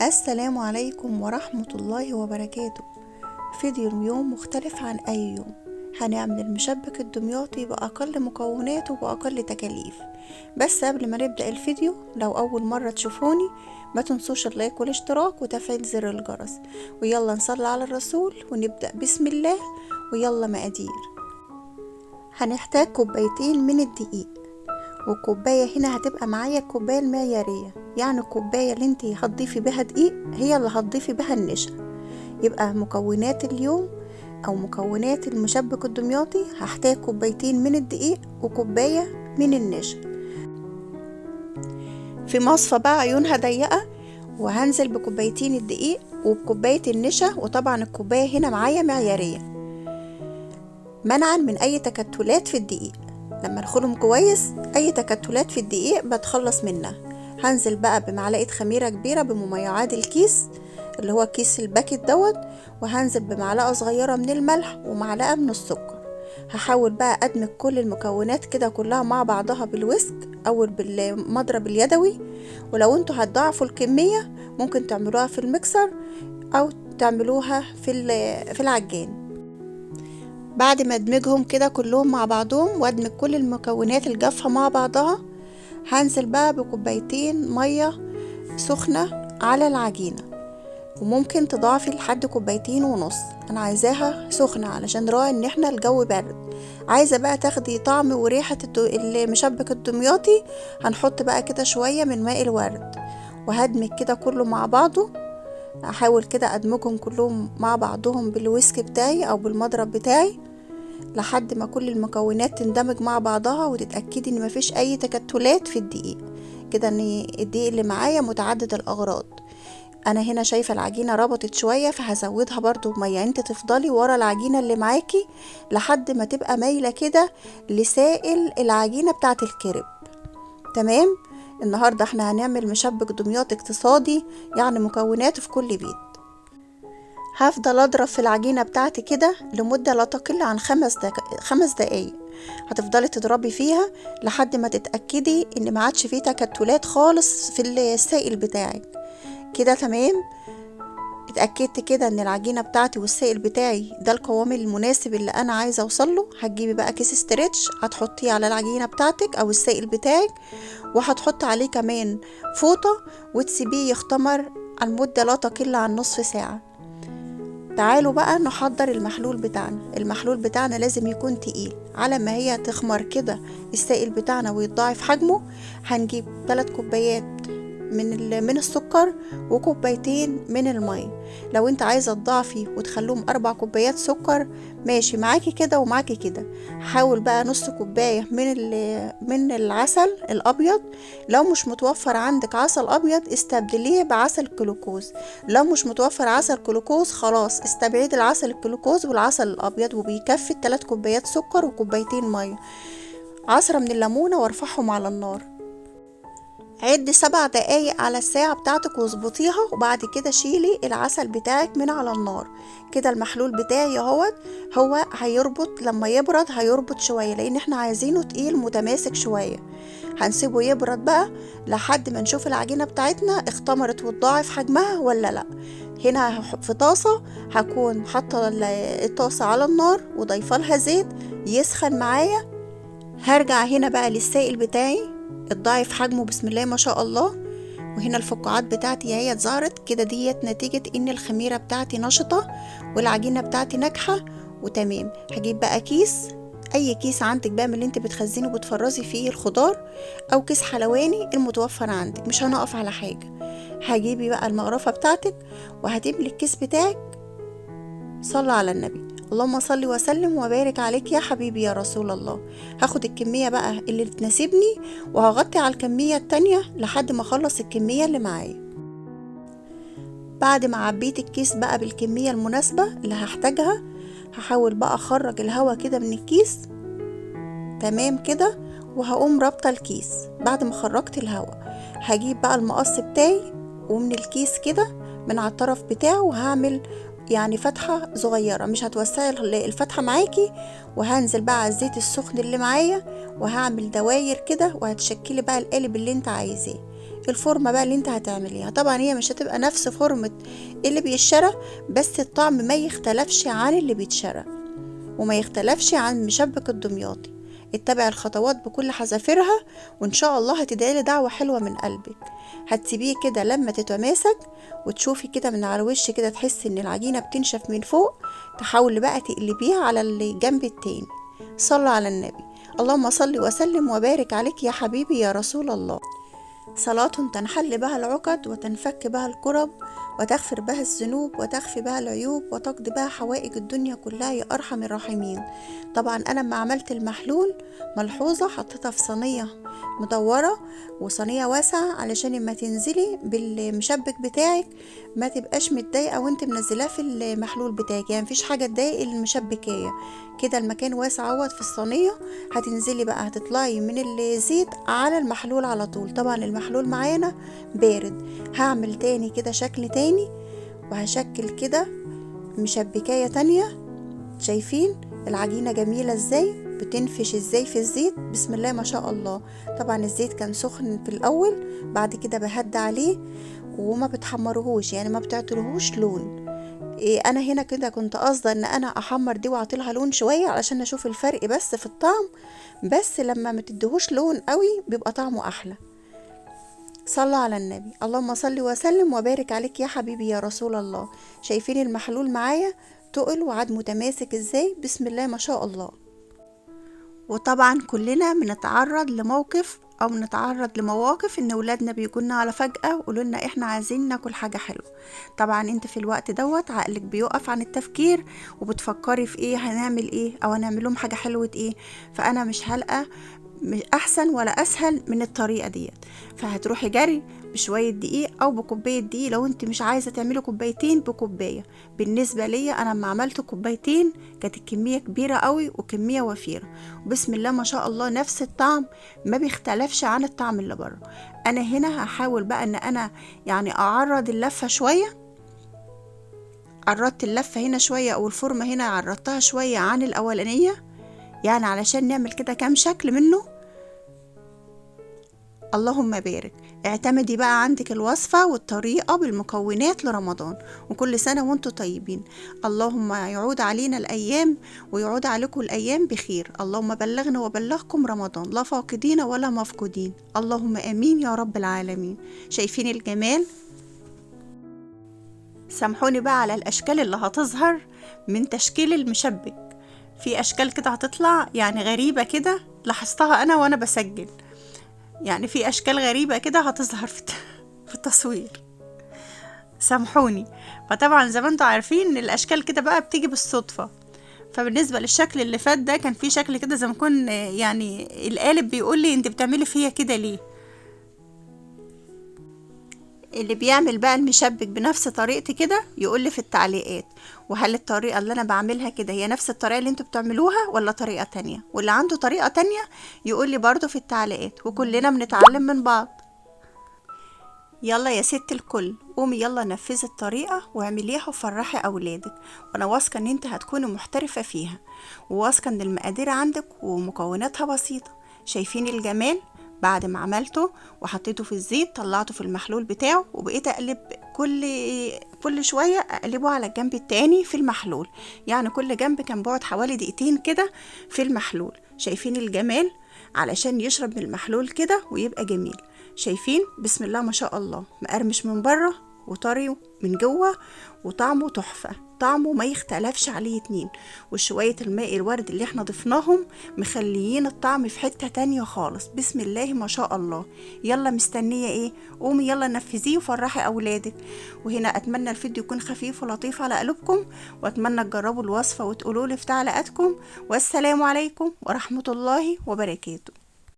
السلام عليكم ورحمة الله وبركاته. فيديو اليوم مختلف عن أي يوم. هنعمل المشبك الدمياطي بأقل مكونات وبأقل تكاليف. بس قبل ما نبدأ الفيديو، لو أول مرة تشوفوني ما تنسوش اللايك والاشتراك وتفعيل زر الجرس. ويلا نصلي على الرسول ونبدأ بسم الله. ويلا مقادير. هنحتاج كوبايتين من الدقيق، والكوباية هنا هتبقى معايا الكوباية المعيارية، يعني الكوباية اللي انتي هتضيفي بها دقيق هي اللي هتضيفي بها النشا. يبقى مكونات اليوم او مكونات المشبك الدمياطي هحتاج كوبايتين من الدقيق وكوباية من النشا. في مصفى بقى عيونها ضيقة، وهنزل بكوبايتين الدقيق وبكوباية النشا، وطبعا الكوباية هنا معايا معيارية منعا من اي تكتلات في الدقيق. لما نخلهم كويس اي تكتلات في الدقيق بتخلص منها. هنزل بقى بمعلقة خميرة كبيرة بمميعات الكيس اللي هو كيس الباكت دوت، وهنزل بمعلقة صغيرة من الملح ومعلقة من السكر. هحاول بقى ادمج كل المكونات كده كلها مع بعضها بالويسك او بالمضرب اليدوي. ولو انتوا هتضاعفوا الكمية ممكن تعملوها في المكسر او تعملوها في العجان. بعد ما ادمجهم كده كلهم مع بعضهم وادمج كل المكونات الجافة مع بعضها، هنزل بقى بكوبايتين مية سخنة على العجينة، وممكن تضافي لحد كوبايتين ونص. انا عايزاها سخنة علشان راعي ان احنا الجو بارد. عايزة بقى تاخدي طعم وريحة المشبك الدمياطي، هنحط بقى كده شوية من ماء الورد، وهدمج كده كله مع بعضه. احاول كده ادمجهم كلهم مع بعضهم بالويسك بتاعي او بالمضرب بتاعي لحد ما كل المكونات تندمج مع بعضها، وتتأكدي ان مفيش اي تكتلات في الدقيق، كده ان الدقيق اللي معايا متعدد الاغراض. انا هنا شايفة العجينة ربطت شوية فهزودها برضو بمية. انت تفضلي ورا العجينة اللي معاكي لحد ما تبقى مايلة كده لسائل العجينة بتاعت الكريب. تمام. النهاردة احنا هنعمل مشبك دمياط اقتصادي، يعني مكوناته في كل بيت. هفضل اضرب في العجينة بتاعتي كده لمدة لا تقل عن 5 دقايق. هتفضلي تضربي فيها لحد ما تتأكدي ان ما عادش فيه تكتلات خالص في السائل بتاعك. كده تمام. اتأكدت كده ان العجينة بتاعتي والسائل بتاعي ده القوام المناسب اللي انا عايزة اوصله. هتجيبي بقى كيس استرتش هتحطيه على العجينة بتاعتك او السائل بتاعك، وهتحط عليه كمان فوطة وتسيبيه يختمر على المدة لا تقل عن نصف ساعة. تعالوا بقى نحضر المحلول بتاعنا. المحلول بتاعنا لازم يكون تقيل. على ما هي تخمر كده السائل بتاعنا ويتضاعف حجمه، هنجيب 3 كوبايات من السكر وكوبايتين من المية. لو انت عايزة تضاعفي وتخلوهم 4 كوبايات سكر ماشي معاكي كده ومعاكي كده. حاول بقى نص كوباية من العسل الابيض. لو مش متوفر عندك عسل ابيض استبدليه بعسل جلوكوز. لو مش متوفر عسل جلوكوز خلاص استبعد العسل الجلوكوز والعسل الابيض، وبيكفي 3 كوبايات سكر وكوبايتين مية. عصرة من الليمونة وارفعهم على النار. عد 7 دقايق على الساعة بتاعتك واظبطيها، وبعد كده شيلي العسل بتاعك من على النار. كده المحلول بتاعي هو هيربط. لما يبرد هيربط شوية لان احنا عايزينه تقيل متماسك شوية. هنسيبه يبرد بقى لحد ما نشوف العجينة بتاعتنا اختمرت وتضاعف حجمها ولا لا. هنا في طاسة هكون حاطة الطاسة على النار وضيفة لها زيت يسخن معايا. هرجع هنا بقى للسائل بتاعي الضعف حجمه بسم الله ما شاء الله، وهنا الفقاعات بتاعتي هي اتظهرت كده. ديت نتيجة ان الخميرة بتاعتي نشطة والعجينة بتاعتي ناجحة وتمام. هجيب بقى كيس، اي كيس عندك بقى من اللي انت بتخزنه وبتفرزي فيه الخضار، او كيس حلواني المتوفر عندك، مش هنقف على حاجة. هجيبي بقى المغرفة بتاعتك وهتملي الكيس بتاعك. صلى على النبي. اللهم صل وسلم وبارك عليك يا حبيبي يا رسول الله. هاخد الكمية بقى اللي تناسبني وهغطي على الكمية التانية لحد ما اخلص الكمية اللي معايا. بعد ما عبيت الكيس بقى بالكمية المناسبة اللي هحتاجها، هحاول بقى اخرج الهواء كده من الكيس. تمام كده. وهقوم رابطة الكيس. بعد ما خرجت الهواء هجيب بقى المقص بتاعي ومن الكيس كده من على الطرف بتاعه، وهعمل يعني فتحة صغيرة، مش هتوسعي الفتحة معاكي. وهنزل بقى على الزيت السخن اللي معايا وهعمل دواير كده، وهتشكلي بقى القالب اللي انت عايزاه. الفورمة بقى اللي انت هتعمليها. طبعا هي مش هتبقى نفس فورمة اللي بيتشرى، بس الطعم ما يختلفش عن اللي بيتشرى وما يختلفش عن مشبك الدمياطي. اتبع الخطوات بكل حذافيرها وان شاء الله هتدعيلي دعوة حلوة من قلبك. هتسيبيه كده لما تتماسك وتشوفي كده من على الوش كده، تحسي ان العجينة بتنشف من فوق، تحاولي بقى تقلبيها على الجنب التاني. صلى على النبي. اللهم صل وسلم وبارك عليك يا حبيبي يا رسول الله. صلاة تنحل بها العقد وتنفك بها الكرب وتغفر بها الذنوب وتخفي بها العيوب وتقضي بها حوائج الدنيا كلها يا أرحم الراحمين. طبعا أنا لما عملت المحلول ملحوظة حطيتها في صينية مدورة وصينية واسعة علشان لما تنزلي بالمشبك بتاعك ما تبقاش متضايقة وانت منزلاه في المحلول بتاعك، يعني مفيش حاجة تضايق المشبكية كده. المكان واسع اهوت في الصينية، هتنزلي بقى هتطلعي من الزيت على المحلول على طول. طبعا المحلول معانا بارد. هعمل تاني كده شكل تاني وهشكل كده مشبكاية تانية. شايفين العجينة جميلة ازاي بتنفش ازاي في الزيت؟ بسم الله ما شاء الله. طبعا الزيت كان سخن في الاول، بعد كده بهدى عليه وما بتحمرهوش، يعني ما بتعطلهوش لون. انا هنا كده كنت قاصده ان انا احمر دي واعطيلها لون شويه علشان اشوف الفرق بس في الطعم، بس لما ما تديهوش لون قوي بيبقى طعمه احلى. صلى على النبي. اللهم صل وسلم وبارك عليك يا حبيبي يا رسول الله. شايفين المحلول معايا تقل وعاد متماسك ازاي؟ بسم الله ما شاء الله. وطبعا كلنا بنتعرض لموقف او بنتعرض لمواقف ان ولادنا بيجولنا على فجأة ويقولوا لنا احنا عايزين ناكل حاجة حلوة. طبعا انت في الوقت دوت عقلك بيقف عن التفكير وبتفكري في ايه هنعمل ايه او هنعمل لهم حاجة حلوة ايه. فانا مش هلقى احسن ولا اسهل من الطريقة ديت، فهتروحي جري بشوية دقيق او بكوباية دقيق. لو انت مش عايزة تعملي كوبايتين بكوباية. بالنسبة لي انا لما عملت كوبايتين كانت الكمية كبيرة قوي وكمية وفيرة، وبسم الله ما شاء الله نفس الطعم ما بيختلفش عن الطعم اللي بره. انا هنا هحاول بقى ان انا يعني اعرض اللفة شوية، عرضت اللفة هنا شوية او الفورمة هنا عرضتها شوية عن الاولانية، يعني علشان نعمل كده كام شكل منه. اللهم بارك. اعتمدي بقى عندك الوصفة والطريقة بالمكونات لرمضان، وكل سنة وانتم طيبين. اللهم يعود علينا الأيام ويعود عليكم الأيام بخير. اللهم بلغنا وبلغكم رمضان لا فاقدين ولا مفقودين. اللهم آمين يا رب العالمين. شايفين الجمال؟ سامحوني بقى على الأشكال اللي هتظهر من تشكيل المشبك. في أشكال كده هتطلع يعني غريبة كده، لاحظتها أنا وأنا بسجل، يعني في أشكال غريبة كده هتظهر في التصوير. سامحوني. فطبعا زي ما انتوا عارفين ان الأشكال كده بقى بتيجي بالصدفة. فبالنسبة للشكل اللي فات ده كان في شكل كده زي ما كن يعني القالب بيقول لي انت بتعملي فيا كده ليه. اللي بيعمل بقى المشبك بنفس طريقتي كده يقول لي في التعليقات، وهل الطريقة اللي انا بعملها كده هي نفس الطريقة اللي انتوا بتعملوها ولا طريقة تانية؟ واللي عنده طريقة تانية يقول لي برضو في التعليقات، وكلنا بنتعلم من بعض. يلا يا ست الكل قومي يلا نفذي الطريقة واعمليها وفرحي اولادك، وانا واثقة ان انت هتكوني محترفة فيها، وواثقة ان المقادير عندك ومكوناتها بسيطة. شايفين الجمال؟ بعد ما عملته وحطيته في الزيت طلعته في المحلول بتاعه، وبقيت اقلب كل شوية اقلبه على الجنب التاني في المحلول، يعني كل جنب كان بقعد حوالي دقيقتين كده في المحلول. شايفين الجمال؟ علشان يشرب من المحلول كده ويبقى جميل. شايفين؟ بسم الله ما شاء الله، مقرمش من بره وطري من جوه وطعمه تحفة، طعمه ما يختلفش عليه اتنين. وشوية الماء الورد اللي احنا ضفناهم مخليين الطعم في حتة تانية خالص. بسم الله ما شاء الله. يلا مستنية ايه؟ قومي يلا نفذيه وفرحي اولادك. وهنا اتمنى الفيديو يكون خفيف ولطيف على قلوبكم، واتمنى تجربوا الوصفة وتقولوا لي في تعليقاتكم. والسلام عليكم ورحمة الله وبركاته.